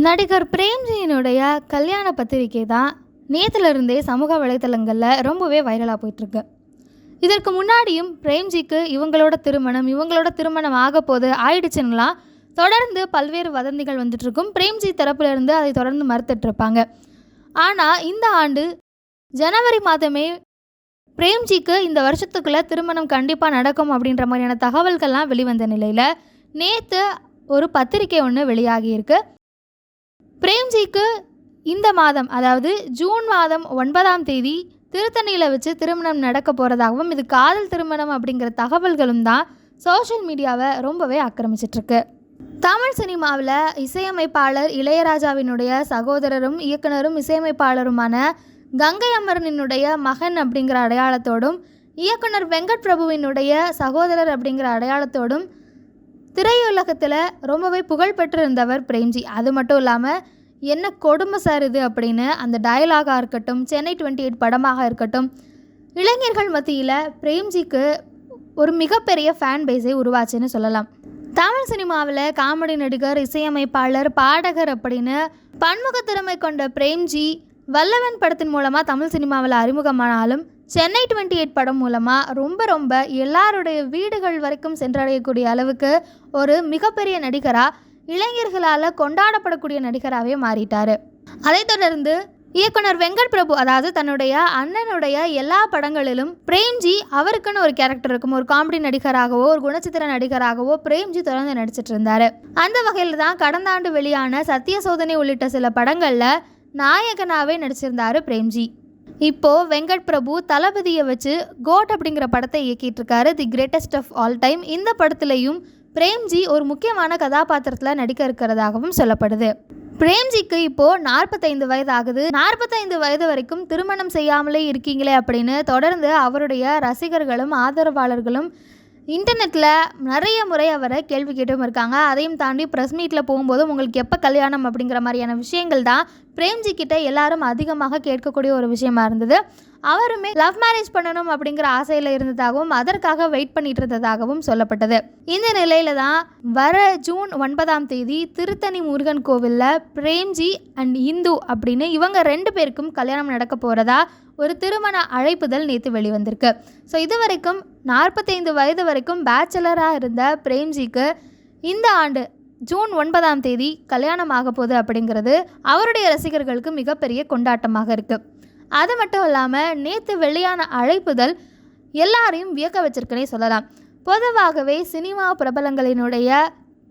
நடிகர் பிரேம்ஜியினுடைய கல்யாண பத்திரிகை தான் நேற்றுலேருந்தே சமூக வலைத்தளங்களில் ரொம்பவே வைரலாக போயிட்டுருக்கு. இதற்கு முன்னாடியும் பிரேம்ஜிக்கு இவங்களோட திருமணம் ஆக போது ஆயிடுச்சுங்களாம் தொடர்ந்து பல்வேறு வதந்திகள் வந்துட்டுருக்கும். பிரேம்ஜி தரப்புலேருந்து அதை தொடர்ந்து மறுத்துட்ருப்பாங்க. ஆனால் இந்த ஆண்டு ஜனவரி மாதமே பிரேம்ஜிக்கு இந்த வருஷத்துக்குள்ளே திருமணம் கண்டிப்பாக நடக்கும் அப்படின்ற மாதிரியான தகவல்கள்லாம் வெளிவந்த நிலையில் நேற்று ஒரு பத்திரிகை ஒன்று வெளியாகியிருக்கு. பிரேம்ஜிக்கு இந்த மாதம், அதாவது ஜூன் மாதம் 9ஆம் தேதி திருத்தணியில் வச்சு திருமணம் நடக்க போகிறதாகவும், இது காதல் திருமணம் அப்படிங்கிற தகவல்களும் தான் சோஷியல் மீடியாவை ரொம்பவே ஆக்கிரமிச்சிட்ருக்கு. தமிழ் சினிமாவில் இசையமைப்பாளர் இளையராஜாவினுடைய சகோதரரும் இயக்குனரும் இசையமைப்பாளருமான கங்கை அமரனினுடைய மகன் அப்படிங்கிற அடையாளத்தோடும், இயக்குனர் வெங்கட் பிரபுவினுடைய சகோதரர் அப்படிங்கிற அடையாளத்தோடும் திரையுலகத்தில் ரொம்பவே புகழ்பெற்றிருந்தவர் பிரேம்ஜி. அது மட்டும் இல்லாமல் என்ன கொடுமை சார் இது அப்படின்னு அந்த டயலாகாக இருக்கட்டும், சென்னை 28 படமாக இருக்கட்டும், இளைஞர்கள் மத்தியில் பிரேம்ஜிக்கு ஒரு மிகப்பெரிய ஃபேன் பேஸை உருவாச்சுன்னு சொல்லலாம். தமிழ் சினிமாவில் காமெடி நடிகர், இசையமைப்பாளர், பாடகர் அப்படின்னு பன்முக திறமை கொண்ட பிரேம்ஜி வல்லவன் படத்தின் மூலமாக தமிழ் சினிமாவில் அறிமுகமானாலும் சென்னை 28 படம் மூலமாக ரொம்ப எல்லாருடைய வீடுகள் வரைக்கும் சென்றடையக்கூடிய அளவுக்கு ஒரு மிகப்பெரிய நடிகராக, இளைஞர்களால் கொண்டாடப்படக்கூடிய நடிகராகவே மாறிட்டார். அதைத் தொடர்ந்து இயக்குனர் வெங்கட் பிரபு, அதாவது தன்னுடைய அண்ணனுடைய எல்லா படங்களிலும் பிரேம்ஜி அவருக்குன்னு ஒரு கேரக்டர் இருக்கும். ஒரு காமெடி நடிகராகவோ ஒரு குணச்சித்திர நடிகராகவோ பிரேம்ஜி தொடர்ந்து நடிச்சிட்டு இருந்தார். அந்த வகையில் தான் கடந்த ஆண்டு வெளியான சத்திய சோதனை உள்ளிட்ட சில படங்களில் நாயகனாகவே நடிச்சிருந்தார் பிரேம்ஜி. இப்போது வெங்கட் பிரபு தளபதியை வச்சு கோட் அப்படிங்கிற படத்தை இயக்கிட்டு இருக்காரு, the greatest of all time. இந்த படத்துலையும் பிரேம்ஜி ஒரு முக்கியமான கதாபாத்திரத்தில் நடிக்க இருக்கிறதாகவும் சொல்லப்படுது. பிரேம்ஜிக்கு இப்போது 45 வயது ஆகுது. 45 வயது வரைக்கும் திருமணம் செய்யாமலே இருக்கீங்களே அப்படின்னு தொடர்ந்து அவருடைய ரசிகர்களும் ஆதரவாளர்களும் இன்டர்நெட்டில் நிறைய முறை அவரை கேள்வி கேட்டும் இருக்காங்க. அதையும் தாண்டி ப்ரெஸ் மீட்டில் போகும்போது உங்களுக்கு எப்போ கல்யாணம் அப்படிங்கிற மாதிரியான விஷயங்கள் தான் பிரேம்ஜி கிட்ட எல்லாரும் அதிகமாக கேட்கக்கூடிய ஒரு விஷயமா இருந்தது. அவருமே லவ் மேரேஜ் பண்ணணும் அப்படிங்கிற ஆசையில் இருந்ததாகவும் அதற்காக வெயிட் பண்ணிட்டு இருந்ததாகவும் சொல்லப்பட்டது. இந்த நிலையில தான் வர ஜூன் 9ஆம் தேதி திருத்தணி முருகன் கோவிலில் பிரேம்ஜி அண்ட் இந்து அப்படின்னு இவங்க 2 பேருக்கும் கல்யாணம் நடக்க போகிறதா ஒரு திருமண அழைப்புதல் நேற்று வெளிவந்திருக்கு. ஸோ இது வரைக்கும் 45 வயது வரைக்கும் பேச்சலராக இருந்த பிரேம்ஜிக்கு இந்த ஆண்டு ஜூன் 9ஆம் தேதி கல்யாணம் ஆக போகுது அப்படிங்கிறது அவருடைய ரசிகர்களுக்கு மிகப்பெரிய கொண்டாட்டமாக இருக்குது. அது மட்டும் இல்லாமல் நேற்று வெளியான அழைப்புதல் எல்லாரையும் வியக்க வச்சிருக்குன்னே சொல்லலாம். பொதுவாகவே சினிமா பிரபலங்களினுடைய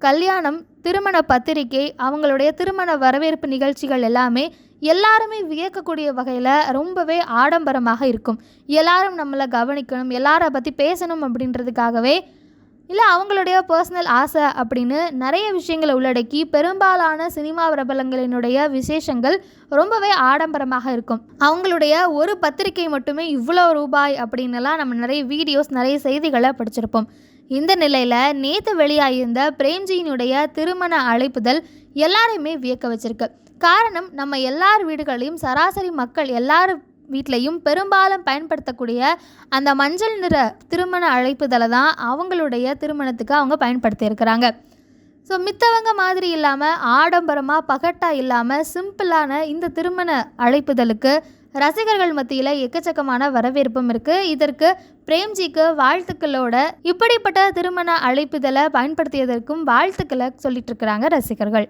கல்யாணம், திருமண பத்திரிகை, அவங்களுடைய திருமண வரவேற்பு நிகழ்ச்சிகள் எல்லாமே எல்லாருமே வியக்கக்கூடிய வகையில் ரொம்பவே ஆடம்பரமாக இருக்கும். எல்லாரும் நம்மளை கவனிக்கணும், எல்லாரை பற்றி பேசணும் அப்படின்றதுக்காகவே, இல்லை அவங்களுடைய பர்சனல் ஆசை அப்படின்னு நிறைய விஷயங்களை உள்ளடக்கி பெரும்பாலான சினிமா பிரபலங்களினுடைய விசேஷங்கள் ரொம்பவே ஆடம்பரமாக இருக்கும். அவங்களுடைய ஒரு பத்திரிகை மட்டுமே இவ்வளோ ரூபாய் அப்படின்னுலாம் நம்ம நிறைய வீடியோஸ், நிறைய செய்திகளை படிச்சிருப்போம். இந்த நிலையில் நேற்று வெளியாகியிருந்த பிரேம்ஜியினுடைய திருமண அழைப்புதல் எல்லாரையுமே வியக்க வச்சிருக்கு. காரணம், நம்ம எல்லார் வீடுகளையும், சராசரி மக்கள் எல்லார் வீட்லேயும் பெரும்பாலும் பயன்படுத்தக்கூடிய அந்த மஞ்சள் நிற திருமண அழைப்புதலை தான் அவங்களுடைய திருமணத்துக்கு அவங்க பயன்படுத்தியிருக்கிறாங்க. ஸோ மித்தவங்க மாதிரி இல்லாமல், ஆடம்பரமாக பகட்டாக இல்லாமல், சிம்பிளான இந்த திருமண அழைப்புதலுக்கு ரசிகர்கள் மத்தியில் எக்கச்சக்கமான வரவேற்பும் இருக்குது. இதற்கு பிரேம்ஜிக்கு வாழ்த்துக்களோட இப்படிப்பட்ட திருமண அழைப்புதலை பயன்படுத்தியதற்கும் வாழ்த்துக்களை சொல்லிட்டு இருக்கிறாங்க ரசிகர்கள்.